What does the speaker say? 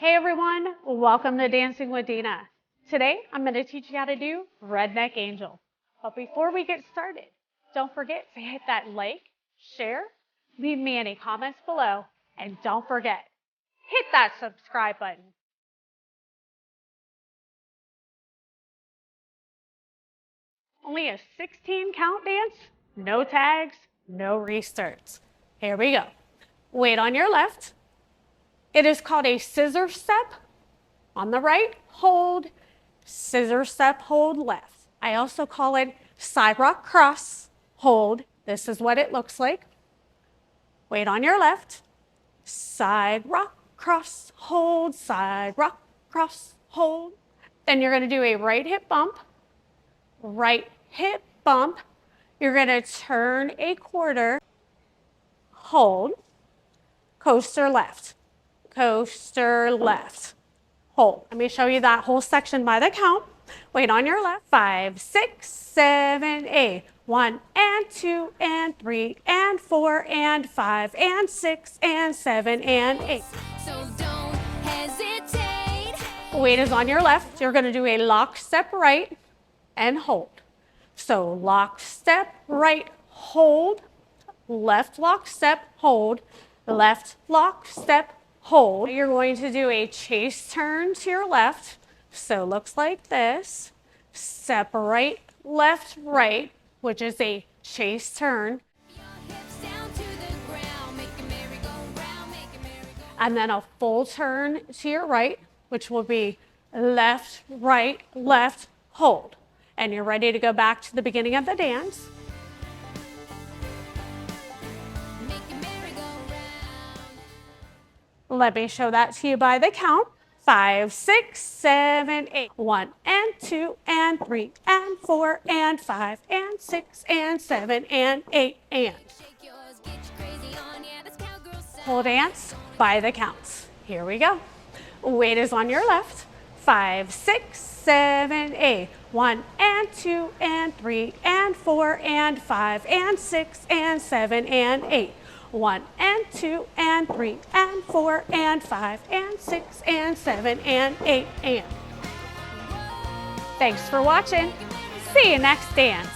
Hey everyone, welcome to Dancing with Dina. Today I'm going to teach you how to do Redneck Angel. But before we get started, don't forget to hit that like, share, leave me any comments below, and don't forget, hit that subscribe button. Only a 16 count dance, no tags, no restarts. Here we go. Weight on your left. It is called a scissor step. On the right, hold, scissor step, hold left. I also call it side rock cross, hold. This is what it looks like. Weight on your left, side rock cross, hold, side rock cross, hold. Then you're going to do a right hip bump, right hip bump. You're going to turn a quarter, hold, coaster left, coaster left. Hold. Let me show you that whole section by the count. Weight on your left. 5, 6, 7, 8. 1 and 2 and 3 and 4 and 5 and 6 and 7 and 8. So don't hesitate. Weight is on your left. You're going to do a lock step right and hold. So lock step right, hold. Left lock step, hold. Left lock step, hold. You're going to do a chase turn to your left. So looks like this. Separate left, right, which is a chase turn. And then a full turn to your right, which will be left, right, left, hold. And you're ready to go back to the beginning of the dance. Let me show that to you by the count. 5, 6, 7, 8. 1 and 2 and 3 and 4 and 5 and 6 and 7 and 8 and. Whole dance by the counts. Here we go. Weight is on your left. 5, 6, 7, 8. 1 and 2 and 3 and 4 and 5 and 6 and 7 and 8. 1 and 2 and 3 and 4 and 5 and 6 and 7 and 8 and. Thanks for watching. See you next dance.